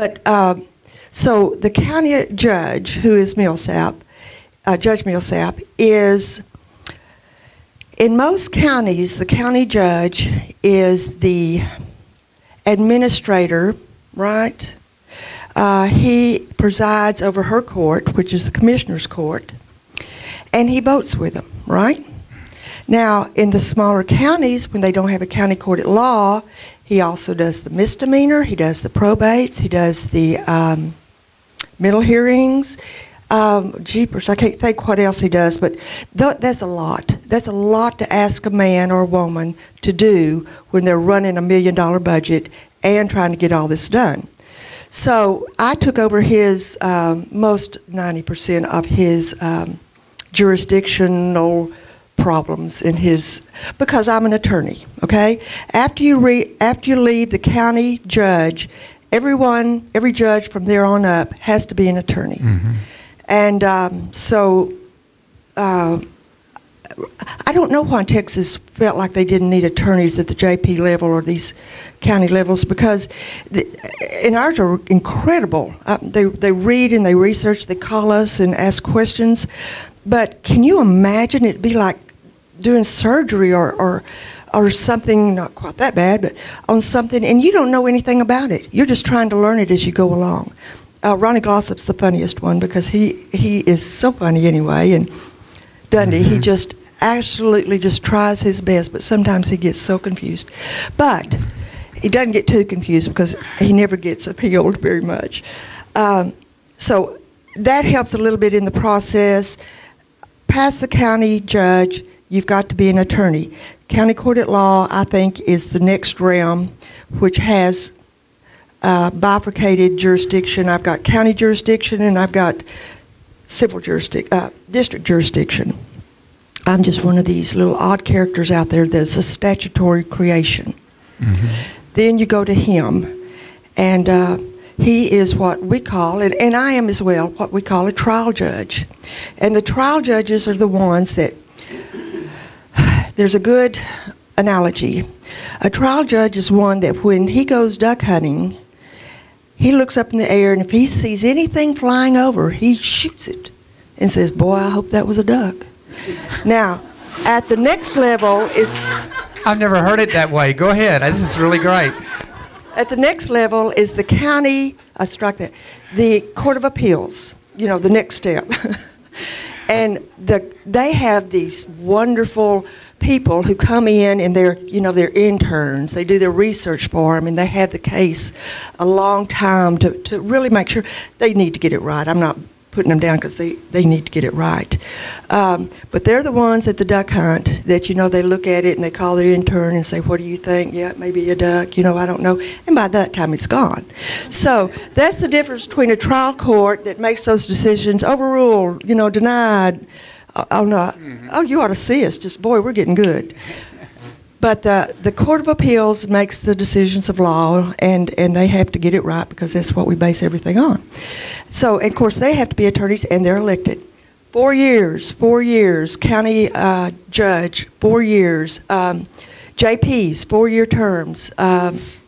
But so the county judge, who is Milsap, Judge Milsap, is, in most counties, the county judge is the administrator, right? He presides over her court, which is the commissioner's court, and he votes with them, right? Now, in the smaller counties, when they don't have a county court at law, he also does the misdemeanor, he does the probates, he does the middle hearings. Jeepers, I can't think what else he does, but that's a lot. That's a lot to ask a man or a woman to do when they're running $1 million budget and trying to get all this done. So I took over his, most 90% of his jurisdictional problems in his, because I'm an attorney, okay? After you leave the county judge, every judge from there on up has to be an attorney. Mm-hmm. And so I don't know why Texas felt like they didn't need attorneys at the JP level or these county levels, because and ours are incredible. They read and they research, they call us and ask questions. But can you imagine it'd be like doing surgery or something, not quite that bad, but on something, and you don't know anything about it. You're just trying to learn it as you go along. Ronnie Glossop's the funniest one because he is so funny anyway, and Dundee, he just absolutely just tries his best, but sometimes he gets so confused. But he doesn't get too confused because he never gets appealed very much. So that helps a little bit in the process. Past the county judge, you've got to be an attorney. County court at law, I think, is the next realm, which has bifurcated jurisdiction. I've got county jurisdiction and I've got civil district jurisdiction. I'm just one of these little odd characters out there that's a statutory creation. Mm-hmm. Then you go to him, and he is what we call, and I am as well, what we call a trial judge. And the trial judges are the ones that, there's a good analogy. A trial judge is one that when he goes duck hunting, he looks up in the air, and if he sees anything flying over, he shoots it and says, boy, I hope that was a duck. Now, at the next level is... I've never heard it that way. Go ahead. This is really great. At the next level is the county, the Court of Appeals, you know, the next step. And they have these wonderful people who come in and they're interns. They do their research for them, and they have the case a long time to really make sure they need to get it right. I'm not putting them down because they need to get it right. But they're the ones at the duck hunt that, they look at it and they call their intern and say, what do you think? Yeah, maybe a duck, I don't know. And by that time, it's gone. So that's the difference between a trial court that makes those decisions, overruled, denied. Oh, no. Oh, you ought to see us. Just, boy, we're getting good. But the Court of Appeals makes the decisions of law, and they have to get it right because that's what we base everything on. So, and of course, they have to be attorneys, and they're elected. 4 years, county judge, 4 years, JPs, 4-year terms. That's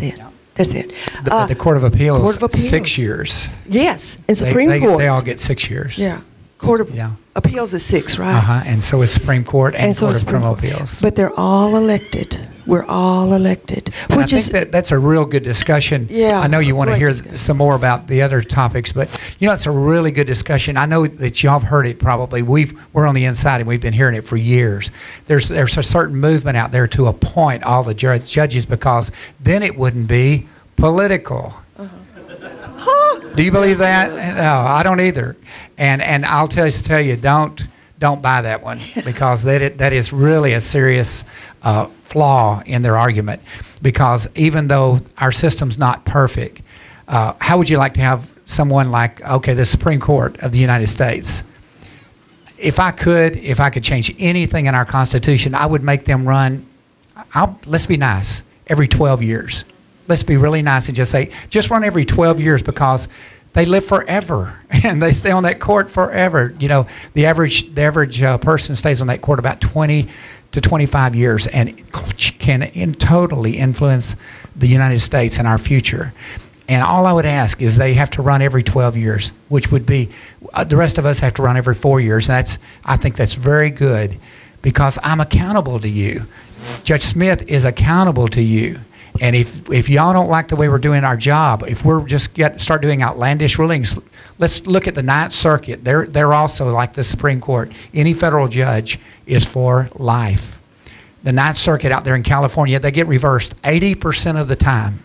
it. That's it. The Court of Appeals, 6 years. Yes, and Supreme Court. They all get 6 years. Yeah. Court of Appeals is 6, right? And so is Supreme Court and Court of Criminal Appeals. But they're all elected. We're all elected. And I think that's a real good discussion. Yeah. I know you want to hear some more about the other topics, but it's a really good discussion. I know that y'all have heard it probably. We're on the inside and we've been hearing it for years. There's a certain movement out there to appoint all the judges because then it wouldn't be political. Do you believe that? No, I don't either. And I'll tell you, don't buy that one because that is really a serious flaw in their argument. Because even though our system's not perfect, how would you like to have someone like, the Supreme Court of the United States? If I could change anything in our Constitution, I would make them run. Let's be nice. Every 12 years. Let's be really nice and just say, just run every 12 years because they live forever and they stay on that court forever. The average person stays on that court about 20 to 25 years and can totally influence the United States and our future. And all I would ask is they have to run every 12 years, which would be, the rest of us have to run every 4 years. And I think that's very good because I'm accountable to you. Judge Smith is accountable to you. And if y'all don't like the way we're doing our job, if we're just start doing outlandish rulings, let's look at the Ninth Circuit. They're also like the Supreme Court. Any federal judge is for life. The Ninth Circuit out there in California, they get reversed 80% of the time.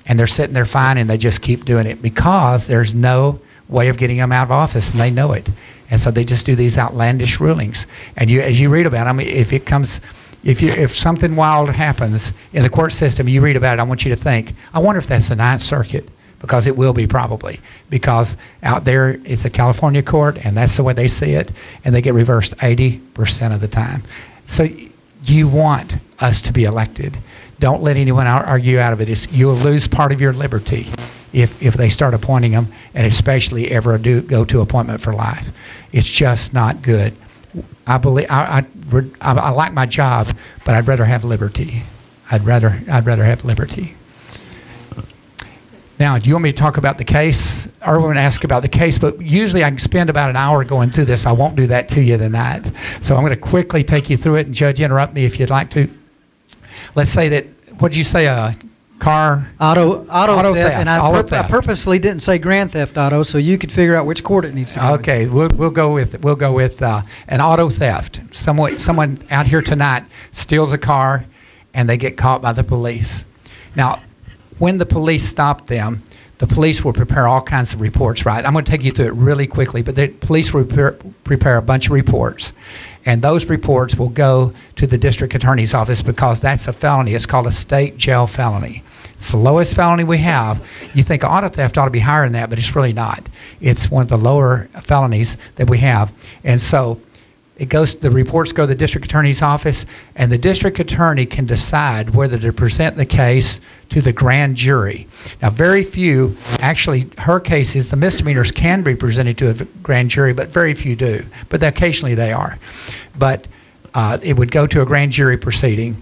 And they're sitting there fine, and they just keep doing it because there's no way of getting them out of office, and they know it. And so they just do these outlandish rulings. And as you read about them, if something wild happens in the court system, you read about it, I want you to think, I wonder if that's the Ninth Circuit, because it will be probably. Because out there, it's a California court, and that's the way they see it, and they get reversed 80% of the time. So you want us to be elected. Don't let anyone argue out of it. You'll lose part of your liberty if they start appointing them, and especially ever go to appointment for life. It's just not good. I like my job, but I'd rather have liberty. I'd rather have liberty. Now, do you want me to talk about the case? Or want to ask about the case? But usually I can spend about an hour going through this. I won't do that to you tonight. So I'm going to quickly take you through it, and Judge, interrupt me if you'd like to. Let's say that, what did you say, car? Auto theft. And I purposely didn't say grand theft auto, so you could figure out which court it needs to go. Okay, we'll go with an auto theft. Someone out here tonight steals a car, and they get caught by the police. Now, when the police stop them, the police will prepare all kinds of reports, right? I'm going to take you through it really quickly, but the police will prepare a bunch of reports. And those reports will go to the district attorney's office because that's a felony. It's called a state jail felony. It's the lowest felony we have. You think auto theft ought to be higher than that, but it's really not. It's one of the lower felonies that we have. And so the reports go to the district attorney's office, and the district attorney can decide whether to present the case to the grand jury. Now, very few, actually, her cases, the misdemeanors can be presented to a grand jury, but very few do. But occasionally they are. But it would go to a grand jury proceeding.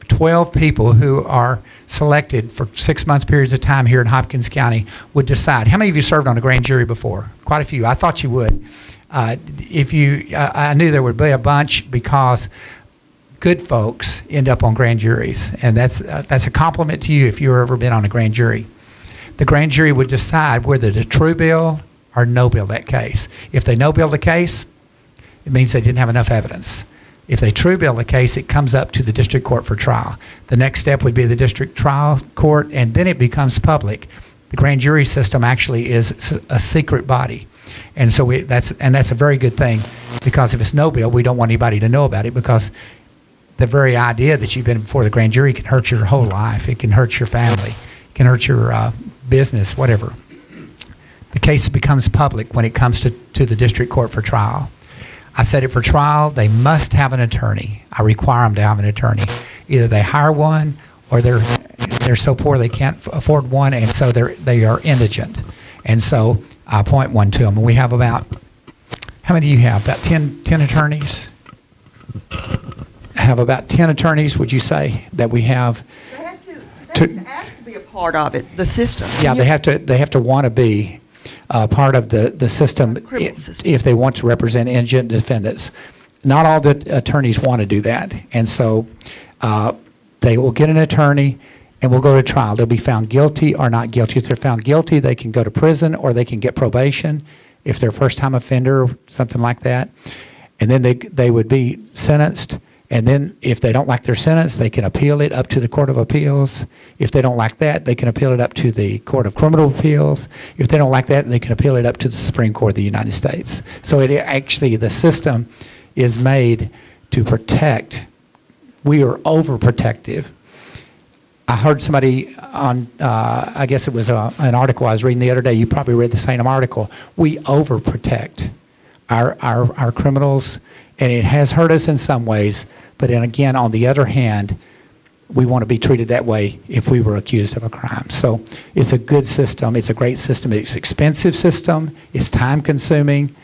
12 people who are selected for 6 months periods of time here in Hopkins County would decide. How many of you served on a grand jury before? Quite a few. I thought you would. I knew there would be a bunch because good folks end up on grand juries, and that's a compliment to you if you've ever been on a grand jury. The grand jury would decide whether to true bill or no bill that case. If they no bill the case, it means they didn't have enough evidence. If they true bill the case, it comes up to the district court for trial. The next step would be the district trial court, and then it becomes public. The grand jury system actually is a secret body. And so that's a very good thing, because if it's no bill, we don't want anybody to know about it, because the very idea that you've been before the grand jury can hurt your whole life. It can hurt your family. It can hurt your business, whatever. The case becomes public when it comes to the district court for trial. I said it for trial, they must have an attorney. I require them to have an attorney. Either they hire one, or they're so poor they can't afford one, and so they are indigent. And so I appoint one to them. And we have about, how many do you have? About 10 attorneys? I have about 10 attorneys, would you say, that we have? They have to be a part of it, the system. Yeah, they have to want to be part of the system, if they want to represent indigent defendants. Not all the attorneys want to do that. And so they will get an attorney, and we'll go to trial. They'll be found guilty or not guilty. If they're found guilty, they can go to prison, or they can get probation if they're a first-time offender or something like that. And then they would be sentenced. And then if they don't like their sentence, they can appeal it up to the Court of Appeals. If they don't like that, they can appeal it up to the Court of Criminal Appeals. If they don't like that, they can appeal it up to the Supreme Court of the United States. So the system is made to protect. We are overprotective. I heard somebody on, I guess it was an article I was reading the other day. You probably read the same article. We overprotect our criminals, and it has hurt us in some ways. But then again, on the other hand, we want to be treated that way if we were accused of a crime. So it's a good system. It's a great system. It's an expensive system. It's time-consuming.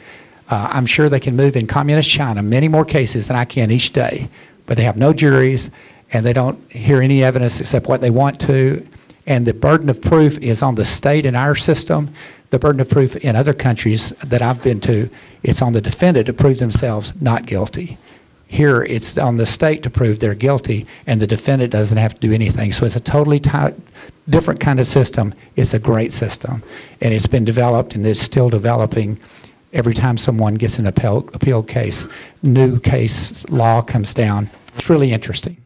I'm sure they can move in communist China many more cases than I can each day, but they have no juries, and they don't hear any evidence except what they want to. And the burden of proof is on the state in our system. The burden of proof in other countries that I've been to, it's on the defendant to prove themselves not guilty. Here, it's on the state to prove they're guilty, and the defendant doesn't have to do anything. So it's a totally different kind of system. It's a great system, and it's been developed, and it's still developing. Every time someone gets an appeal case, new case law comes down. It's really interesting.